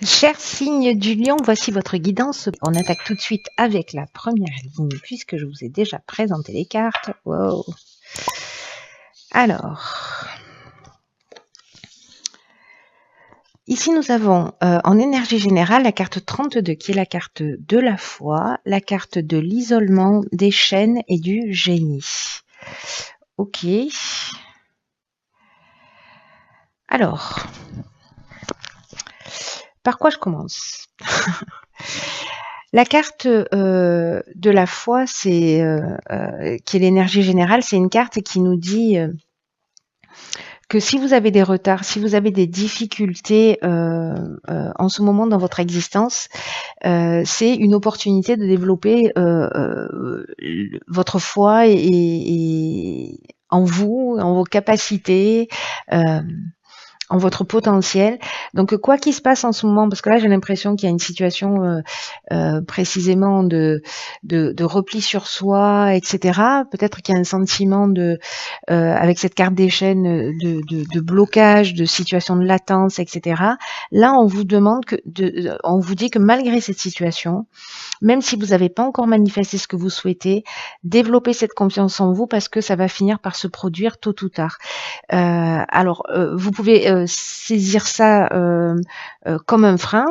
Cher signe du lion, voici votre guidance. On attaque tout de suite avec la première ligne puisque je vous ai déjà présenté les cartes. Wow. Alors, ici nous avons en énergie générale la carte 32 qui est la carte de la foi, la carte de l'isolement, des chaînes et du génie. Ok. Alors, par quoi je commence? La carte de la foi, c'est qui est l'énergie générale, c'est une carte qui nous dit que si vous avez des retards, si vous avez des difficultés en ce moment dans votre existence, c'est une opportunité de développer votre foi et en vous, en vos capacités. En votre potentiel. Donc, quoi qu'il se passe en ce moment, parce que là, j'ai l'impression qu'il y a une situation précisément de repli sur soi, etc. Peut-être qu'il y a un sentiment avec cette carte des chaînes, de blocage, de situation de latence, etc. Là, on vous demande on vous dit que malgré cette situation, même si vous n'avez pas encore manifesté ce que vous souhaitez, développez cette confiance en vous parce que ça va finir par se produire tôt ou tard. Alors, vous pouvez saisir ça comme un frein,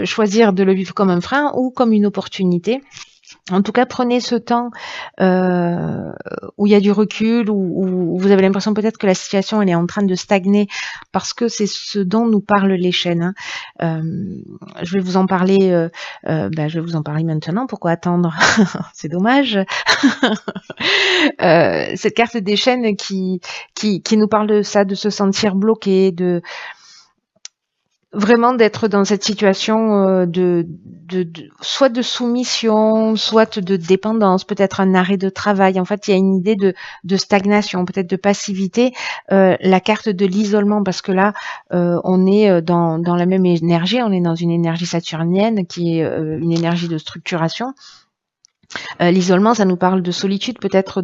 choisir de le vivre comme un frein ou comme une opportunité. En tout cas, prenez ce temps où il y a du recul, où vous avez l'impression peut-être que la situation elle est en train de stagner, parce que c'est ce dont nous parlent les chaînes. Je vais vous en parler. Je vais vous en parler maintenant. Pourquoi attendre? C'est dommage. Cette carte des chaînes qui nous parle de ça, de se sentir bloqué, de vraiment d'être dans cette situation soit de soumission, soit de dépendance, peut-être un arrêt de travail. En fait, il y a une idée de stagnation, peut-être de passivité. La carte de l'isolement, parce que là, on est dans la même énergie, on est dans une énergie saturnienne qui est une énergie de structuration. L'isolement, ça nous parle de solitude, peut-être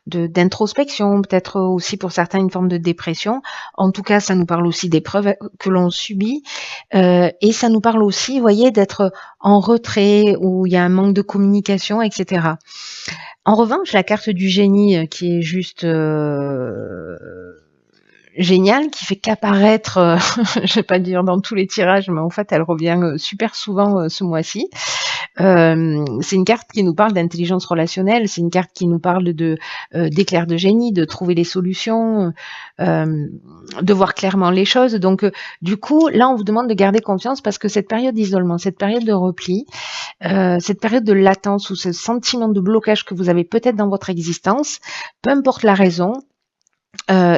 d'introspection, peut-être aussi pour certains une forme de dépression. En tout cas, ça nous parle aussi d'épreuves que l'on subit. Et ça nous parle aussi, vous voyez, d'être en retrait, où il y a un manque de communication, etc. En revanche, la carte du génie, qui est juste géniale, qui fait qu'apparaître, je vais pas dire dans tous les tirages, mais en fait, elle revient super souvent ce mois-ci. C'est une carte qui nous parle d'intelligence relationnelle, c'est une carte qui nous parle d'éclair de génie, de trouver les solutions, de voir clairement les choses. Donc, du coup, là, on vous demande de garder confiance parce que cette période d'isolement, cette période de repli, cette période de latence ou ce sentiment de blocage que vous avez peut-être dans votre existence, peu importe la raison,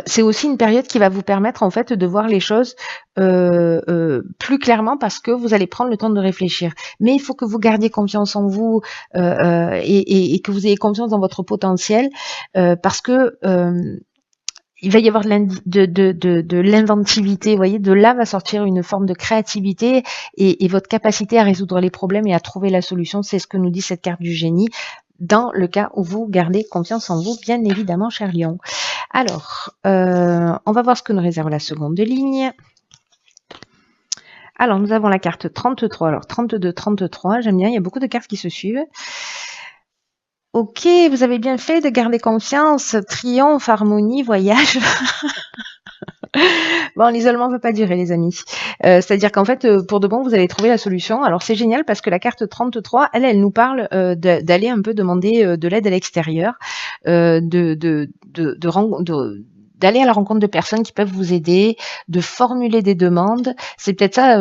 c'est aussi une période qui va vous permettre en fait de voir les choses plus clairement parce que vous allez prendre le temps de réfléchir. Mais il faut que vous gardiez confiance en vous et que vous ayez confiance dans votre potentiel parce que il va y avoir de l'inventivité, vous voyez, de là va sortir une forme de créativité et votre capacité à résoudre les problèmes et à trouver la solution, c'est ce que nous dit cette carte du génie, dans le cas où vous gardez confiance en vous, bien évidemment, cher Lion. Alors, on va voir ce que nous réserve la seconde ligne. Alors, nous avons la carte 33. Alors, 32, 33, j'aime bien, il y a beaucoup de cartes qui se suivent. Ok, vous avez bien fait de garder confiance. Triomphe, harmonie, voyage. Bon, l'isolement ne peut pas durer, les amis. C'est-à-dire qu'en fait, pour de bon, vous allez trouver la solution. Alors, c'est génial parce que la carte 33, elle nous parle d'aller un peu demander de l'aide à l'extérieur, d'aller à la rencontre de personnes qui peuvent vous aider, de formuler des demandes. C'est peut-être ça,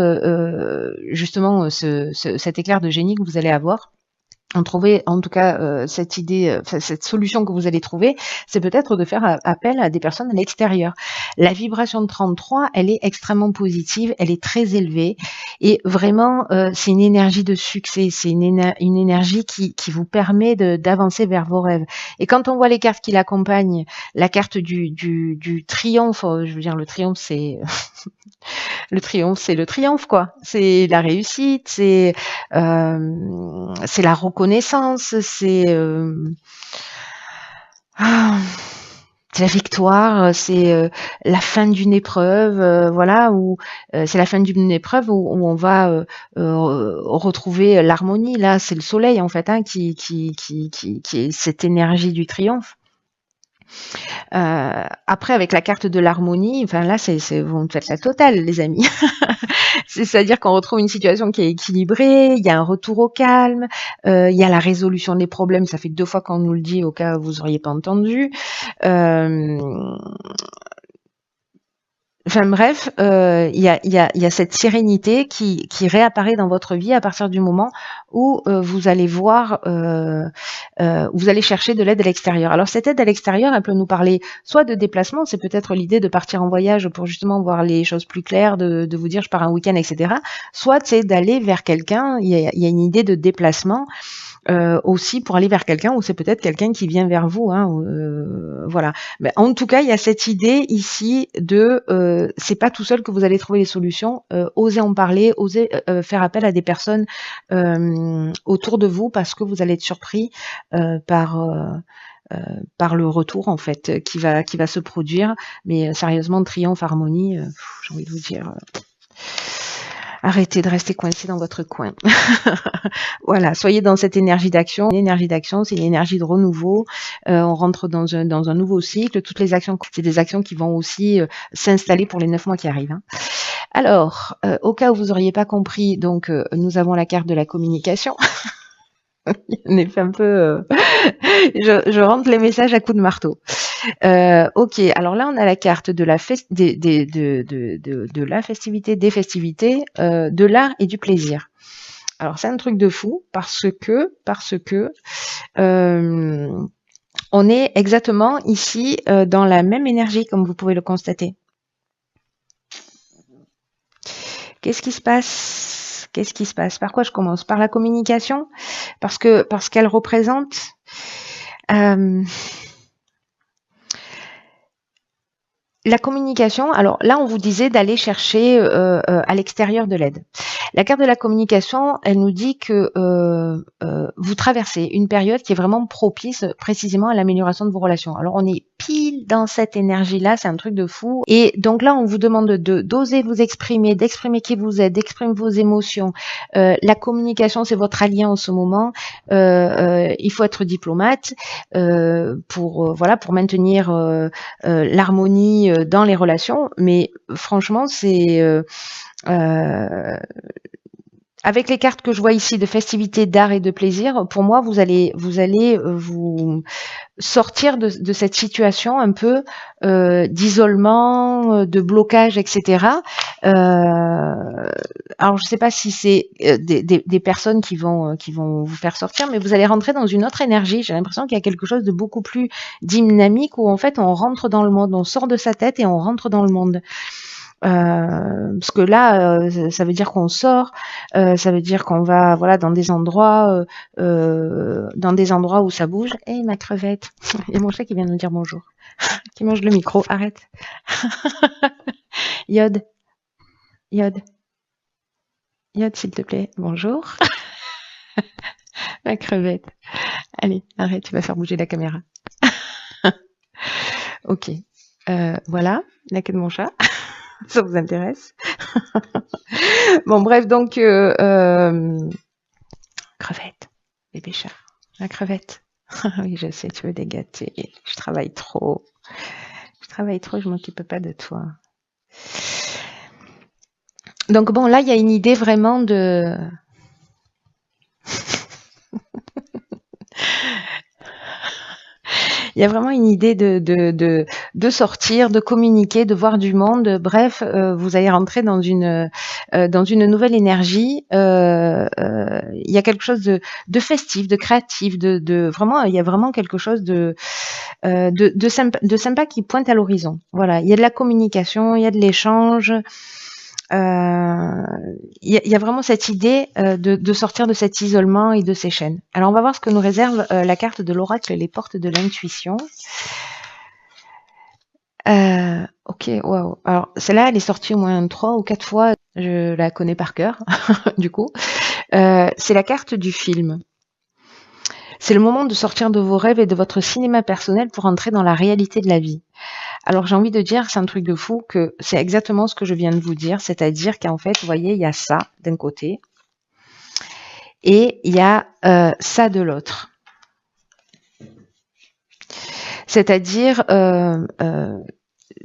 justement, cet éclair de génie que vous allez avoir. Trouver en tout cas cette idée, cette solution que vous allez trouver, c'est peut-être de faire appel à des personnes à l'extérieur. La vibration de 33, elle est extrêmement positive, elle est très élevée et vraiment c'est une énergie de succès, c'est une énergie qui vous permet d'avancer vers vos rêves. Et quand on voit les cartes qui l'accompagnent, la carte du triomphe, je veux dire le triomphe c'est le triomphe, quoi. C'est la réussite, c'est la reconnaissance, c'est c'est la victoire, c'est la fin d'une épreuve, voilà, ou c'est la fin d'une épreuve où on va retrouver l'harmonie. Là, c'est le soleil en fait hein, qui est cette énergie du triomphe. Après, avec la carte de l'harmonie, enfin là, vous me faites la totale, les amis. C'est-à-dire qu'on retrouve une situation qui est équilibrée, il y a un retour au calme, il y a la résolution des problèmes. Ça fait 2 fois qu'on nous le dit, au cas où vous auriez pas entendu. Enfin bref, il y a cette sérénité qui réapparaît dans votre vie à partir du moment où vous allez voir, vous allez chercher de l'aide à l'extérieur. Alors cette aide à l'extérieur, elle peut nous parler soit de déplacement, c'est peut-être l'idée de partir en voyage pour justement voir les choses plus claires, de vous dire je pars un week-end, etc. Soit c'est d'aller vers quelqu'un, il y a une idée de déplacement. Aussi pour aller vers quelqu'un ou c'est peut-être quelqu'un qui vient vers vous hein, voilà. Mais en tout cas il y a cette idée ici de c'est pas tout seul que vous allez trouver les solutions, osez en parler, osez faire appel à des personnes autour de vous parce que vous allez être surpris par le retour en fait qui va se produire. Mais sérieusement, triomphe, harmonie, j'ai envie de vous dire arrêtez de rester coincé dans votre coin. Voilà, soyez dans cette énergie d'action. Une énergie d'action, c'est une énergie de renouveau. On rentre dans un nouveau cycle. Toutes les actions, c'est des actions qui vont aussi s'installer pour les 9 mois qui arrivent. Hein. Alors, au cas où vous n'auriez pas compris, donc nous avons la carte de la communication. On est un peu... je rentre les messages à coups de marteau. Ok, alors là on a la carte de la la festivité, des festivités, de l'art et du plaisir. Alors c'est un truc de fou parce que on est exactement ici dans la même énergie comme vous pouvez le constater. Qu'est-ce qui se passe? Par quoi je commence? Par la communication? Parce qu'elle représente la communication. Alors là, on vous disait d'aller chercher à l'extérieur de l'aide. La carte de la communication, elle nous dit que vous traversez une période qui est vraiment propice précisément à l'amélioration de vos relations. Alors on est pile dans cette énergie-là, c'est un truc de fou. Et donc là, on vous demande d'oser vous exprimer, d'exprimer qui vous êtes, d'exprimer vos émotions. La communication, c'est votre allié en ce moment. Il faut être diplomate pour maintenir l'harmonie dans les relations. Mais franchement, c'est avec les cartes que je vois ici de festivités, d'art et de plaisir, pour moi, vous allez vous sortir de cette situation un peu d'isolement, de blocage, etc. Alors, je ne sais pas si c'est des personnes qui vont vous faire sortir, mais vous allez rentrer dans une autre énergie. J'ai l'impression qu'il y a quelque chose de beaucoup plus dynamique où en fait on rentre dans le monde, on sort de sa tête et on rentre dans le monde. Parce que là, ça veut dire qu'on sort, ça veut dire qu'on va, dans des endroits où ça bouge. Eh, ma crevette, il y a mon chat qui vient nous dire bonjour, qui mange le micro. Arrête. Yod, s'il te plaît. Bonjour. Ma crevette. Allez, arrête, tu vas faire bouger la caméra. Ok. Voilà, la queue de mon chat. Ça vous intéresse? Bon, bref, donc crevette, bébé chat, la crevette. Oui, je sais, tu veux des gâtés. Je travaille trop, je m'occupe pas de toi. Donc bon, là, il y a une idée vraiment de... Il y a vraiment une idée de sortir, de communiquer, de voir du monde. Bref, vous allez rentrer dans une nouvelle énergie. Il y a quelque chose de festif, de créatif, vraiment, il y a vraiment quelque chose de sympa qui pointe à l'horizon. Voilà, il y a de la communication, il y a de l'échange. Il y a vraiment cette idée de sortir de cet isolement et de ces chaînes. Alors on va voir ce que nous réserve la carte de l'oracle, les portes de l'intuition. Ok, waouh. Alors celle-là, elle est sortie au moins 3 ou 4 fois. Je la connais par cœur, du coup. C'est la carte du film. C'est le moment de sortir de vos rêves et de votre cinéma personnel pour entrer dans la réalité de la vie. Alors j'ai envie de dire, c'est un truc de fou, que c'est exactement ce que je viens de vous dire, c'est-à-dire qu'en fait, vous voyez, il y a ça d'un côté et il y a ça de l'autre. C'est-à-dire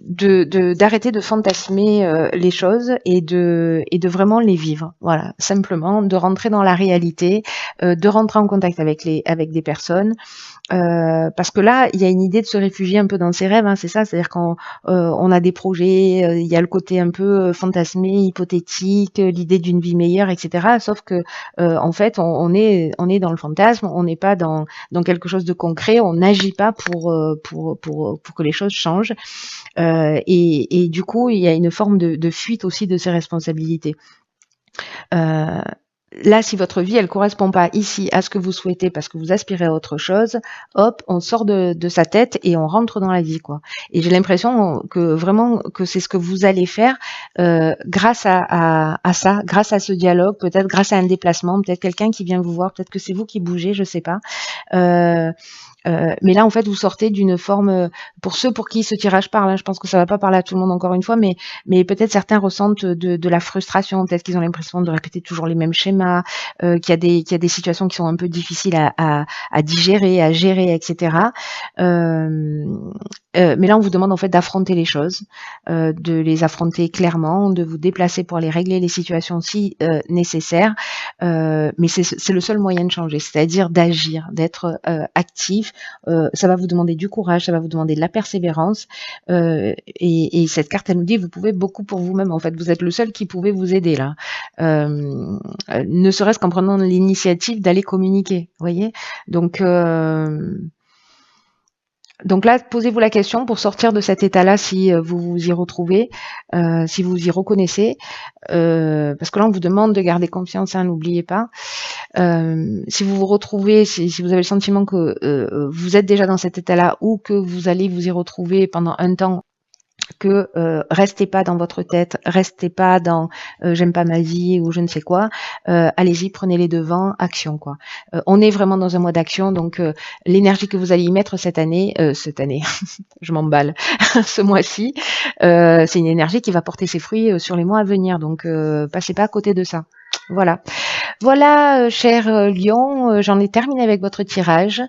d'arrêter de fantasmer les choses et de vraiment les vivre. Voilà, simplement de rentrer dans la réalité, de rentrer en contact avec des personnes. Parce que là, il y a une idée de se réfugier un peu dans ses rêves, hein, c'est ça, c'est-à-dire quand on a des projets, il y a le côté un peu fantasmé, hypothétique, l'idée d'une vie meilleure, etc. Sauf que en fait, on est dans le fantasme, on n'est pas dans quelque chose de concret, on n'agit pas pour que les choses changent. Et du coup, il y a une forme de fuite aussi de ses responsabilités. Là, si votre vie, elle correspond pas ici à ce que vous souhaitez parce que vous aspirez à autre chose, hop, on sort de sa tête et on rentre dans la vie, quoi. Et j'ai l'impression que vraiment que c'est ce que vous allez faire grâce à ça, grâce à ce dialogue, peut-être grâce à un déplacement, peut-être quelqu'un qui vient vous voir, peut-être que c'est vous qui bougez, je sais pas. Mais là, en fait, vous sortez d'une forme, pour ceux pour qui ce tirage parle, hein, je pense que ça va pas parler à tout le monde encore une fois, mais peut-être certains ressentent de la frustration, peut-être qu'ils ont l'impression de répéter toujours les mêmes schémas, qu'il y a des situations qui sont un peu difficiles à digérer, à gérer, etc. Mais là, on vous demande en fait d'affronter les choses, de les affronter clairement, de vous déplacer pour aller régler les situations si nécessaire. Mais c'est le seul moyen de changer, c'est-à-dire d'agir, d'être actif. Ça va vous demander du courage, ça va vous demander de la persévérance. Et cette carte, elle nous dit, vous pouvez beaucoup pour vous-même. En fait, vous êtes le seul qui pouvait vous aider là. Ne serait-ce qu'en prenant l'initiative d'aller communiquer, vous voyez. Donc là, posez-vous la question pour sortir de cet état-là si vous vous y retrouvez, si vous vous y reconnaissez, parce que là, on vous demande de garder confiance, hein, n'oubliez pas. Si vous vous retrouvez, si vous avez le sentiment que vous êtes déjà dans cet état-là ou que vous allez vous y retrouver pendant un temps, que restez pas dans votre tête, restez pas dans j'aime pas ma vie ou je ne sais quoi, allez-y, prenez les devants, action quoi. On est vraiment dans un mois d'action, donc l'énergie que vous allez y mettre cette année, je m'emballe, ce mois-ci, c'est une énergie qui va porter ses fruits sur les mois à venir, donc passez pas à côté de ça. Voilà, cher Lion, j'en ai terminé avec votre tirage.